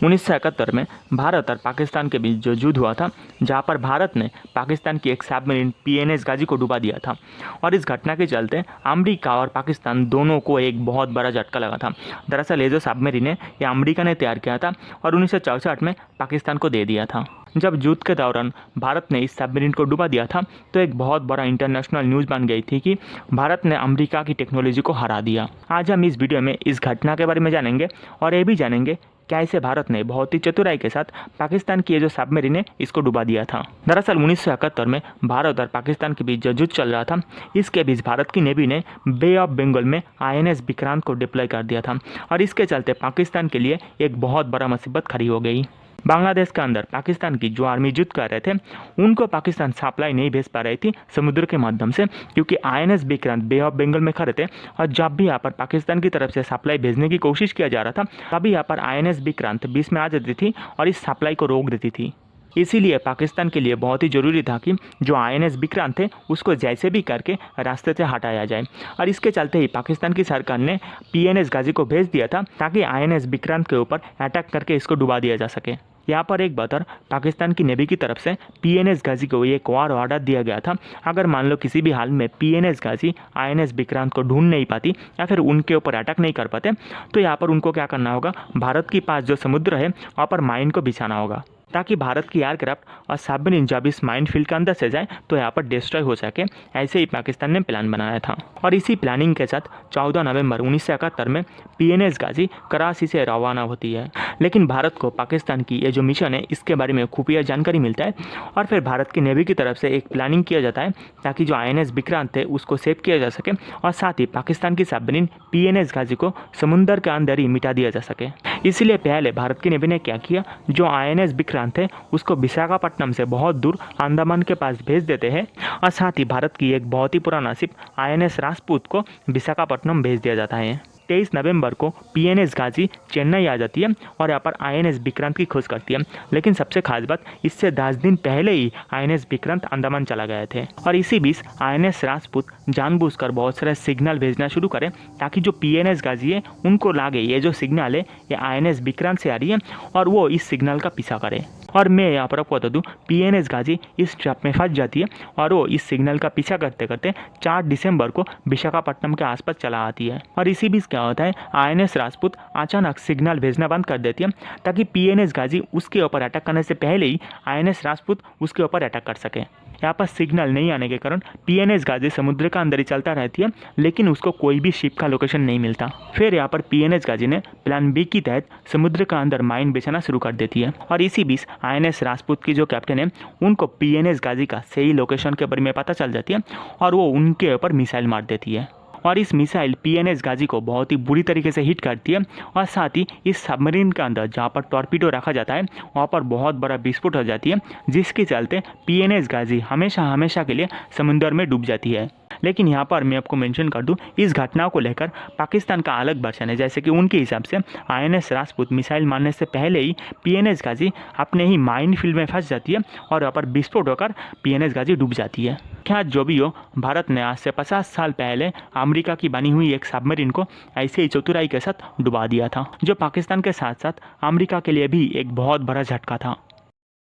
1971 में भारत और पाकिस्तान के बीच जो युद्ध हुआ था, जहां पर भारत ने पाकिस्तान की एक सबमरीन पीएनएस गाजी को डुबा दिया था और इस घटना के चलते अमेरिका और पाकिस्तान दोनों को एक बहुत बड़ा झटका लगा था। दरअसल ये जो सबमरीन है ये अमेरिका ने तैयार किया था और 1964 में पाकिस्तान को दे दिया था। जब युद्ध के दौरान भारत ने इस सबमरीन को डुबा दिया था तो एक बहुत बड़ा इंटरनेशनल न्यूज़ बन गई थी कि भारत ने अमेरिका की टेक्नोलॉजी को हरा दिया। आज हम इस वीडियो में इस घटना के बारे में जानेंगे और ये भी जानेंगे कैसे भारत ने बहुत ही चतुराई के साथ पाकिस्तान की ये जो सबमरीन है इसको डुबा दिया था। दरअसल 1971 में भारत और पाकिस्तान के बीच जो युद्ध चल रहा था, इसके बीच भारत की नेवी ने बे ऑफ बंगाल में आईएनएस विक्रांत को डिप्लॉय कर दिया था और इसके चलते पाकिस्तान के लिए एक बहुत बड़ा मुसीबत खड़ी हो गई। बांग्लादेश के अंदर पाकिस्तान की जो आर्मी युद्ध कर रहे थे उनको पाकिस्तान सप्लाई नहीं भेज पा रही थी समुद्र के माध्यम से, क्योंकि INS Vikrant bay of Bengal में खड़े थे और जब भी यहाँ पर पाकिस्तान की तरफ से सप्लाई भेजने की कोशिश किया जा रहा था तभी यहाँ पर आईएनएस विक्रांत बीच में आ जाती थी और इस सप्लाई को रोक देती थी। इसीलिए पाकिस्तान के लिए बहुत ही ज़रूरी था कि जो आईएनएस विक्रांत थे उसको जैसे भी करके रास्ते से हटाया जाए और इसके चलते ही पाकिस्तान की सरकार ने पीएनएस गाजी को भेज दिया था ताकि आईएनएस विक्रांत के ऊपर अटैक करके इसको डुबा दिया जा सके। यहाँ पर एक बात और, पाकिस्तान की नेवी की तरफ से पीएनएस गाजी को एक और ऑर्डर दिया गया था, अगर मान लो किसी भी हाल में पीएनएस गाजी आईएनएस विक्रांत को ढूंढ नहीं पाती या फिर उनके ऊपर अटैक नहीं कर पाते तो यहाँ पर उनको क्या करना होगा, भारत के पास जो समुद्र है वहाँ पर माइन को बिछाना होगा ताकि भारत की एयरक्राफ्ट और सबमरीन जब इस माइन फील्ड के अंदर से जाए तो यहाँ पर डिस्ट्रॉय हो सके। ऐसे ही पाकिस्तान ने प्लान बनाया था और इसी प्लानिंग के साथ 14 नवंबर 1971 में पीएनएस गाजी कराची से रवाना होती है। लेकिन भारत को पाकिस्तान की ये जो मिशन है इसके बारे में खुफिया जानकारी मिलता है और फिर भारत की नेवी की तरफ से एक प्लानिंग किया जाता है ताकि जो आईएनएस विक्रांत थे उसको सेव किया जा सके और साथ ही पाकिस्तान की सबमरीन पीएनएस गाजी को समुद्र के अंदर ही मिटा दिया जा सके। इसीलिए पहले भारत की नेवी ने क्या किया, जो आईएनएस विक्रांत थे उसको विशाखापट्टनम से बहुत दूर अंडमान के पास भेज देते हैं और साथ ही भारत की एक बहुत ही पुराना शिप आईएनएस राजपूत को विशाखापट्टनम भेज दिया जाता है। 23 नवंबर को पीएनएस गाजी चेन्नई आ जाती है और यहाँ पर आईएनएस विक्रांत की खोज करती है। लेकिन सबसे खास बात, इससे 10 दिन पहले ही आईएनएस विक्रांत अंडमान चला गए थे और इसी बीच आईएनएस राजपूत जानबूझकर बहुत सारे सिग्नल भेजना शुरू करें ताकि जो पीएनएस गाजी है उनको लागे ये जो सिग्नल है ये आईएनएस विक्रांत से आ रही है और वो इस सिग्नल का पीछा करे। और मैं यहाँ पर आपको बता दूँ, पीएनएस गाजी इस ट्रैप में फंस जाती है और वो इस सिग्नल का पीछा करते करते 4 दिसंबर को विशाखापट्टनम के आसपास चला आती है। और इसी बीच क्या होता है, आईएनएस राजपूत अचानक सिग्नल भेजना बंद कर देती है ताकि पीएनएस गाजी उसके ऊपर अटैक करने से पहले ही आईएनएस राजपूत उसके ऊपर अटैक कर सके। यहाँ पर सिग्नल नहीं आने के कारण पीएनएस गाजी समुद्र का अंदर ही चलता रहती है लेकिन उसको कोई भी शिप का लोकेशन नहीं मिलता। फिर यहाँ पर पीएनएस गाजी ने प्लान बी के तहत समुद्र का अंदर माइन बिछाना शुरू कर देती है और इसी बीच आईएनएस राजपूत की जो कैप्टन है उनको पीएनएस गाजी का सही लोकेशन के बारे में पता चल जाती है और वो उनके ऊपर मिसाइल मार देती है और इस मिसाइल पीएनएस गाजी को बहुत ही बुरी तरीके से हिट करती है और साथ ही इस सबमरीन के अंदर जहाँ पर टॉर्पीडो रखा जाता है वहाँ पर बहुत बड़ा विस्फोट हो जाती है, जिसके चलते पीएनएस गाजी हमेशा के लिए समुद्र में डूब जाती है। लेकिन यहाँ पर मैं आपको मेंशन कर दूँ, इस घटना को लेकर पाकिस्तान का अलग वर्जन है, जैसे कि उनके हिसाब से आईएनएस राजपूत मिसाइल मारने से पहले ही पीएनएस गाजी अपने ही माइन फील्ड में फंस जाती है और यहाँ पर विस्फोट होकर पीएनएस गाजी डूब जाती है। क्या जो भी हो, भारत ने आज से 50 साल पहले अमेरिका की बनी हुई एक सबमरीन को ऐसे ही चतुराई के साथ डुबा दिया था, जो पाकिस्तान के साथ साथ अमेरिका के लिए भी एक बहुत बड़ा झटका था।